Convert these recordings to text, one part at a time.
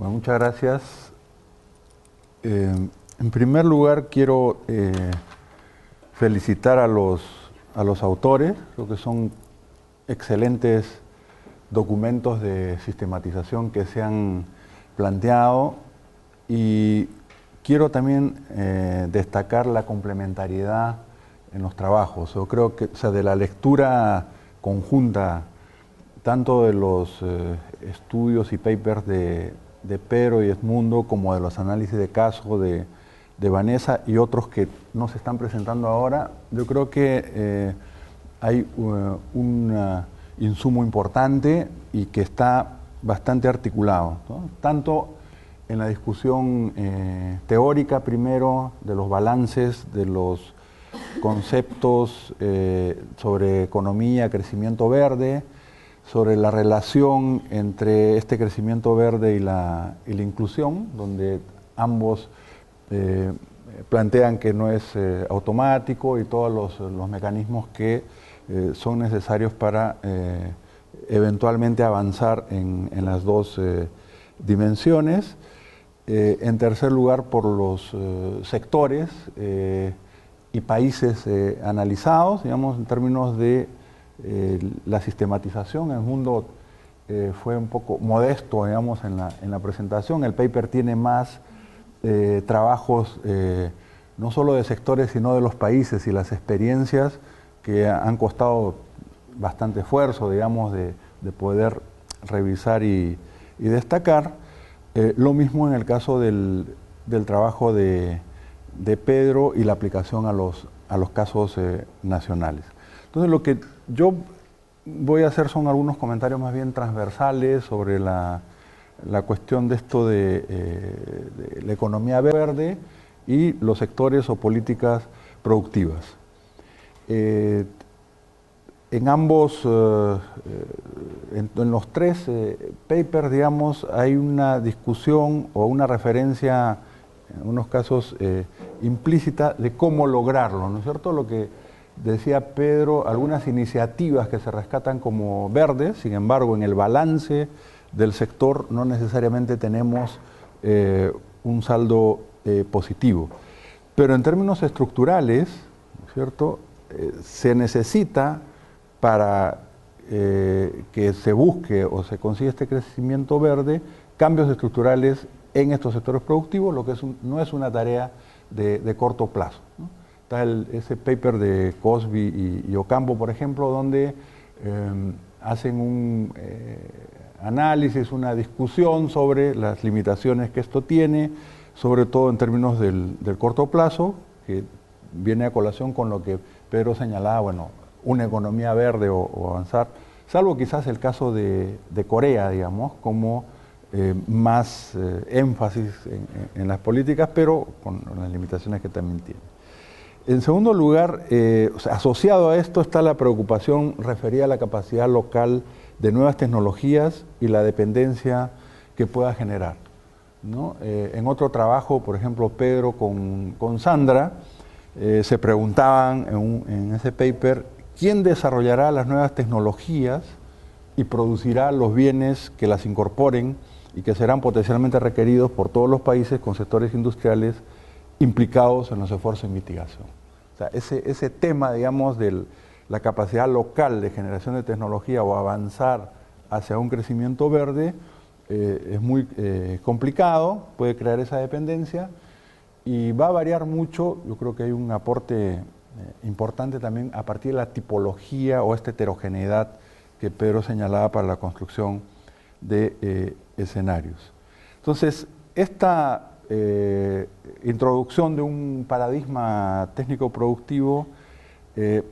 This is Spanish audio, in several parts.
Bueno, muchas gracias. En primer lugar, quiero felicitar a los autores. Creo que son excelentes documentos de sistematización que se han planteado, y quiero también destacar la complementariedad en los trabajos. Yo creo que, de la lectura conjunta tanto de los estudios y papers de Pedro y Edmundo, como de los análisis de caso de Vanessa y otros que no se están presentando ahora, yo creo que hay un insumo importante y que está bastante articulado, ¿no? Tanto en la discusión teórica primero, de los balances, de los conceptos sobre economía, crecimiento verde, sobre la relación entre este crecimiento verde y la inclusión, donde ambos plantean que no es automático, y todos los mecanismos que son necesarios para eventualmente avanzar en las dos dimensiones. En tercer lugar, por los sectores y países analizados, digamos, en términos de la sistematización. El mundo fue un poco modesto, digamos, en la presentación. El paper tiene más trabajos no solo de sectores, sino de los países y las experiencias que han costado bastante esfuerzo, digamos, de poder revisar y destacar. Lo mismo en el caso del trabajo de Pedro y la aplicación a los casos nacionales. Entonces, lo que yo voy a hacer son algunos comentarios más bien transversales sobre la cuestión de esto de la economía verde y los sectores o políticas productivas. En ambos, en los tres papers, digamos, hay una discusión o una referencia, en unos casos implícita, de cómo lograrlo, ¿no es cierto? Lo que decía Pedro, algunas iniciativas que se rescatan como verdes, sin embargo, en el balance del sector no necesariamente tenemos un saldo positivo. Pero en términos estructurales, ¿no es cierto?, se necesita, para que se busque o se consiga este crecimiento verde, cambios estructurales en estos sectores productivos, lo que no es una tarea de corto plazo, ¿no? Está ese paper de Cosby y Ocampo, por ejemplo, donde hacen un análisis, una discusión sobre las limitaciones que esto tiene, sobre todo en términos del corto plazo, que viene a colación con lo que Pedro señalaba, bueno, una economía verde o avanzar, salvo quizás el caso de Corea, digamos, como más énfasis en las políticas, pero con las limitaciones que también tiene. En segundo lugar, asociado a esto está la preocupación referida a la capacidad local de nuevas tecnologías y la dependencia que pueda generar, ¿no? En otro trabajo, por ejemplo, Pedro con Sandra, se preguntaban en ese paper, ¿quién desarrollará las nuevas tecnologías y producirá los bienes que las incorporen y que serán potencialmente requeridos por todos los países con sectores industriales implicados en los esfuerzos de mitigación? O sea, ese tema, digamos, de la capacidad local de generación de tecnología o avanzar hacia un crecimiento verde es muy complicado, puede crear esa dependencia y va a variar mucho. Yo creo que hay un aporte importante también a partir de la tipología o esta heterogeneidad que Pedro señalaba para la construcción de escenarios. Entonces, esta introducción de un paradigma técnico-productivo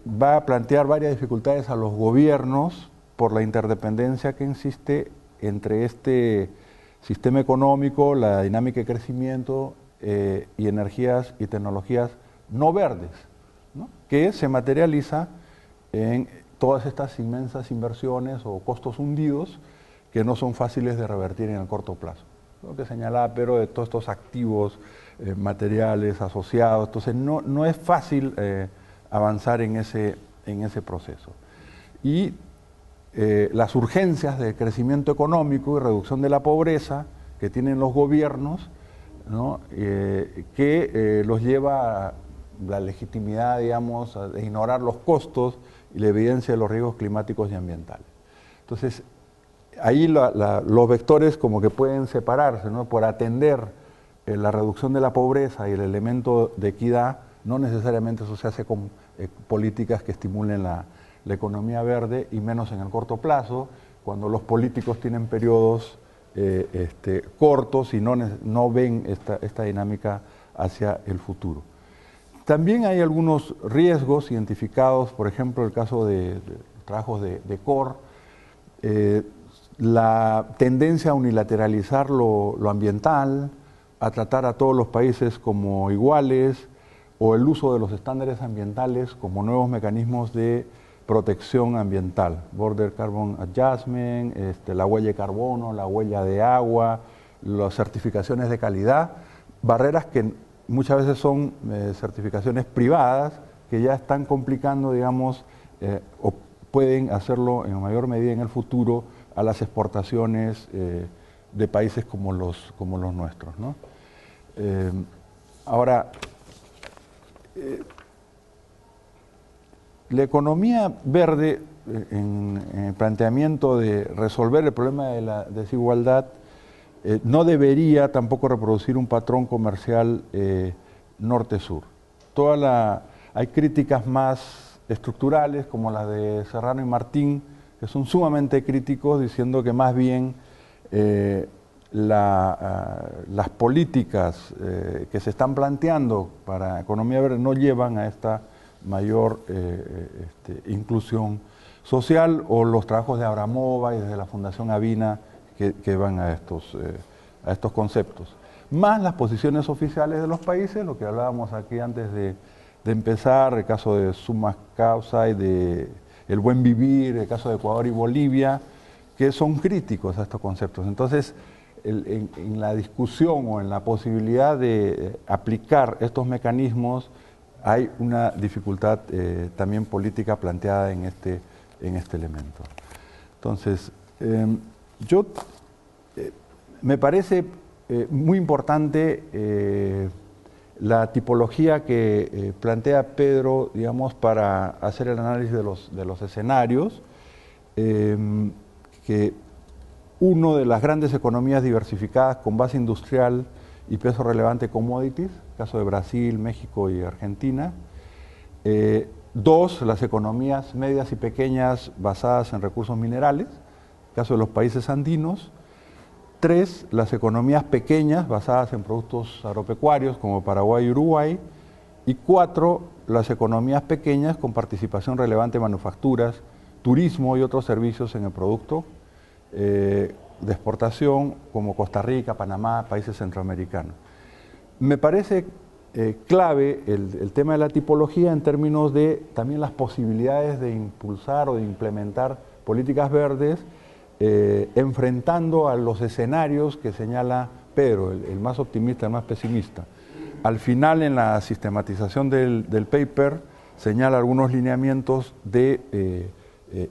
va a plantear varias dificultades a los gobiernos por la interdependencia que existe entre este sistema económico, la dinámica de crecimiento y energías y tecnologías no verdes, ¿no?, que se materializa en todas estas inmensas inversiones o costos hundidos que no son fáciles de revertir en el corto plazo. Lo que señalaba Pedro de todos estos activos materiales asociados, entonces no es fácil avanzar en ese proceso. Y las urgencias de crecimiento económico y reducción de la pobreza que tienen los gobiernos, ¿no? Que los lleva a la legitimidad, digamos, de ignorar los costos y la evidencia de los riesgos climáticos y ambientales. Entonces, ahí los vectores como que pueden separarse, ¿no? Por atender la reducción de la pobreza y el elemento de equidad, no necesariamente eso se hace con políticas que estimulen la economía verde, y menos en el corto plazo, cuando los políticos tienen periodos cortos y no ven esta dinámica hacia el futuro. También hay algunos riesgos identificados, por ejemplo, el caso de trabajos de COR, la tendencia a unilateralizar lo ambiental, a tratar a todos los países como iguales, o el uso de los estándares ambientales como nuevos mecanismos de protección ambiental, Border Carbon Adjustment, la huella de carbono, la huella de agua, las certificaciones de calidad, barreras que muchas veces son certificaciones privadas que ya están complicando, digamos, o pueden hacerlo en mayor medida en el futuro a las exportaciones de países como los nuestros, ¿no? Ahora, la economía verde, en el planteamiento de resolver el problema de la desigualdad, no debería tampoco reproducir un patrón comercial norte-sur. Hay críticas más estructurales, como las de Serrano y Martín, que son sumamente críticos, diciendo que más bien las políticas que se están planteando para economía verde no llevan a esta mayor inclusión social, o los trabajos de Abramova y desde la Fundación Avina que van a estos conceptos. Más las posiciones oficiales de los países, lo que hablábamos aquí antes de empezar, el caso de Summa Causa y de el buen vivir, el caso de Ecuador y Bolivia, que son críticos a estos conceptos. Entonces, en la discusión o en la posibilidad de aplicar estos mecanismos, hay una dificultad también política planteada en este elemento. Entonces, me parece muy importante la tipología que plantea Pedro, digamos, para hacer el análisis de los escenarios, que uno de las grandes economías diversificadas con base industrial y peso relevante commodities, caso de Brasil, México y Argentina. Dos, las economías medias y pequeñas basadas en recursos minerales, caso de los países andinos. Tres, las economías pequeñas basadas en productos agropecuarios como Paraguay y Uruguay. Y cuatro, las economías pequeñas con participación relevante en manufacturas, turismo y otros servicios en el producto de exportación como Costa Rica, Panamá, países centroamericanos. Me parece clave el tema de la tipología en términos de también las posibilidades de impulsar o de implementar políticas verdes, enfrentando a los escenarios que señala Pedro, el más optimista, el más pesimista. Al final, en la sistematización del paper, señala algunos lineamientos de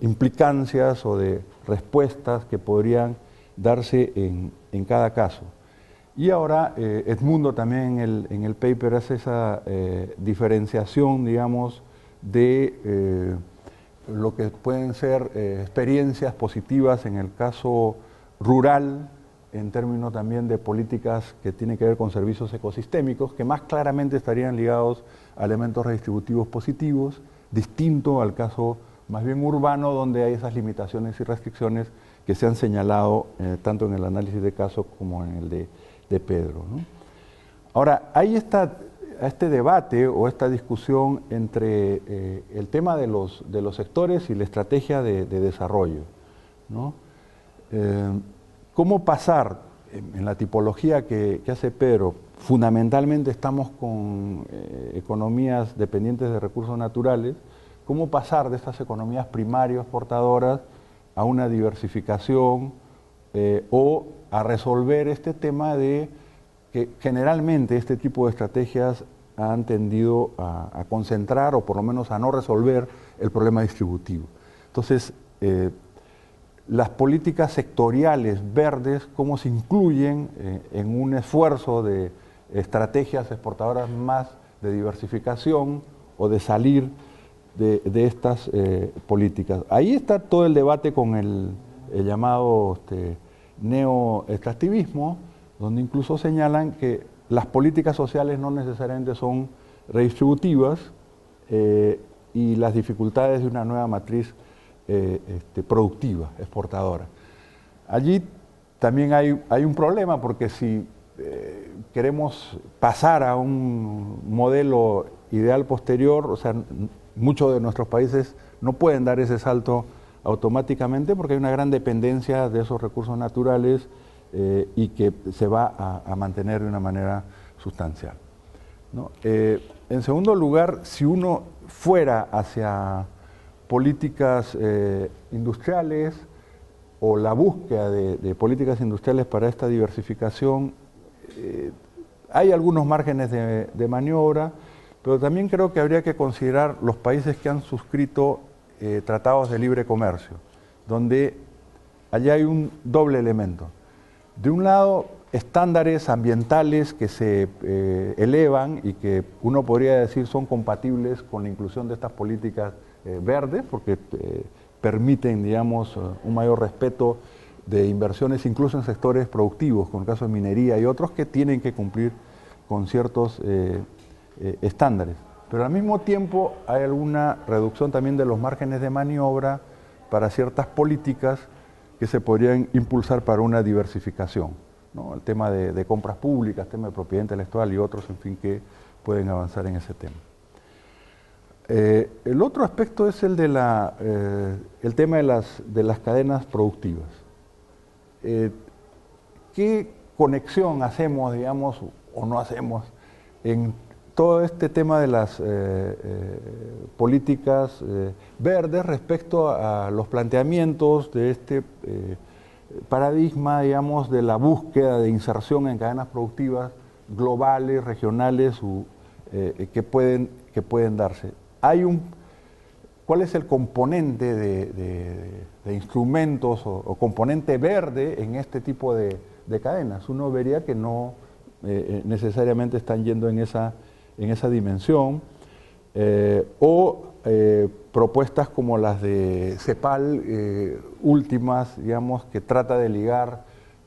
implicancias o de respuestas que podrían darse en cada caso. Y ahora Edmundo también en el paper hace esa diferenciación, digamos, de lo que pueden ser experiencias positivas en el caso rural, en términos también de políticas que tienen que ver con servicios ecosistémicos, que más claramente estarían ligados a elementos redistributivos positivos, distinto al caso más bien urbano, donde hay esas limitaciones y restricciones que se han señalado tanto en el análisis de caso como en el de Pedro, ¿no? Ahora, hay este debate o esta discusión entre el tema de los sectores y la estrategia de desarrollo, ¿no? ¿Cómo pasar en la tipología que hace Pedro? Fundamentalmente estamos con economías dependientes de recursos naturales. ¿Cómo pasar de estas economías primarias exportadoras a una diversificación o a resolver este tema de que generalmente este tipo de estrategias han tendido a concentrar o por lo menos a no resolver el problema distributivo? Entonces, las políticas sectoriales verdes, cómo se incluyen en un esfuerzo de estrategias exportadoras más de diversificación o de salir de estas políticas. Ahí está todo el debate con el llamado neoextractivismo, donde incluso señalan que las políticas sociales no necesariamente son redistributivas y las dificultades de una nueva matriz productiva, exportadora. Allí también hay un problema porque si queremos pasar a un modelo ideal posterior, o sea, muchos de nuestros países no pueden dar ese salto automáticamente porque hay una gran dependencia de esos recursos naturales y que se va a mantener de una manera sustancial, ¿no? En segundo lugar, si uno fuera hacia políticas industriales o la búsqueda de políticas industriales para esta diversificación, hay algunos márgenes de maniobra, pero también creo que habría que considerar los países que han suscrito tratados de libre comercio, donde allá hay un doble elemento. De un lado, estándares ambientales que se elevan y que uno podría decir son compatibles con la inclusión de estas políticas verdes, porque permiten, digamos, un mayor respeto de inversiones incluso en sectores productivos, como el caso de minería y otros que tienen que cumplir con ciertos estándares. Pero al mismo tiempo hay alguna reducción también de los márgenes de maniobra para ciertas políticas que se podrían impulsar para una diversificación, ¿no? El tema de compras públicas, el tema de propiedad intelectual y otros, en fin, que pueden avanzar en ese tema. El otro aspecto es el tema de las cadenas productivas. ¿Qué conexión hacemos, digamos, o no hacemos en todo este tema de las políticas verdes respecto a los planteamientos de este paradigma, digamos, de la búsqueda de inserción en cadenas productivas globales, regionales, que pueden darse? ¿Cuál es el componente de instrumentos o componente verde en este tipo de cadenas? Uno vería que no necesariamente están yendo en esa dimensión, propuestas como las de CEPAL últimas, digamos, que trata de ligar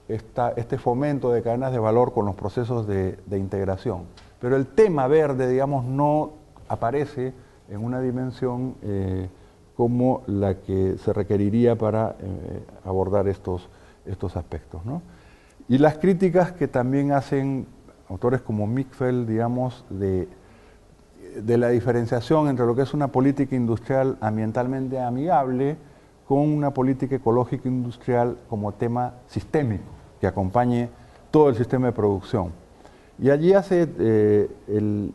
este fomento de cadenas de valor con los procesos de integración. Pero el tema verde, digamos, no aparece en una dimensión como la que se requeriría para abordar estos aspectos, ¿no? Y las críticas que también hacen autores como Mikfeld, digamos, de la diferenciación entre lo que es una política industrial ambientalmente amigable con una política ecológica industrial como tema sistémico, que acompañe todo el sistema de producción. Y allí hace el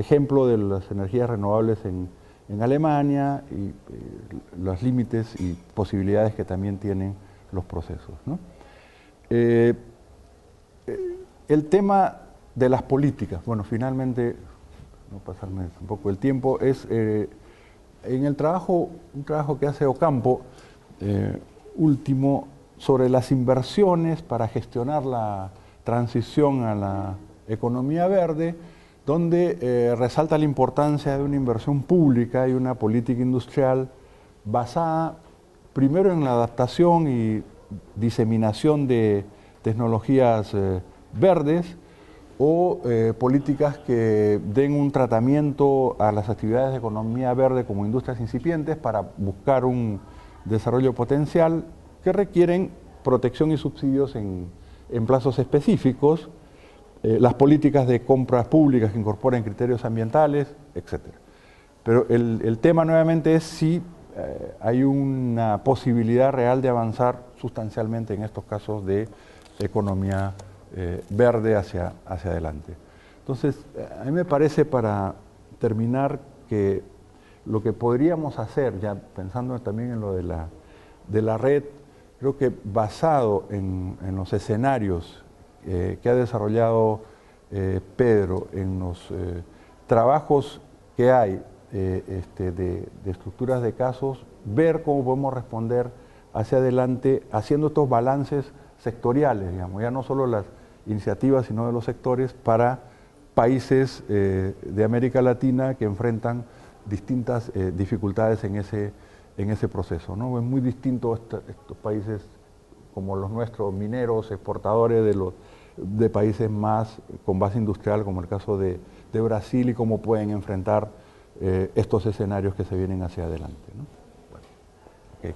ejemplo de las energías renovables en Alemania y los límites y posibilidades que también tienen los procesos, ¿no? El tema de las políticas, bueno, finalmente, no pasarme un poco el tiempo, es en un trabajo que hace Ocampo, último, sobre las inversiones para gestionar la transición a la economía verde, donde resalta la importancia de una inversión pública y una política industrial basada primero en la adaptación y diseminación de tecnologías verdes o políticas que den un tratamiento a las actividades de economía verde como industrias incipientes para buscar un desarrollo potencial que requieren protección y subsidios en plazos específicos, las políticas de compras públicas que incorporen criterios ambientales, etc. Pero el tema nuevamente es si hay una posibilidad real de avanzar sustancialmente en estos casos de economía verde hacia adelante. Entonces, a mí me parece, para terminar, que lo que podríamos hacer, ya pensando también en lo de la red, creo que basado en los escenarios que ha desarrollado Pedro, en los trabajos que hay de estructuras de casos, ver cómo podemos responder hacia adelante haciendo estos balances sectoriales, digamos, ya no solo las iniciativas, sino de los sectores para países de América Latina que enfrentan distintas dificultades en ese proceso, ¿no? Es muy distinto estos países como los nuestros, mineros, exportadores de países más con base industrial, como el caso de Brasil, y cómo pueden enfrentar estos escenarios que se vienen hacia adelante, ¿no? Bueno, okay.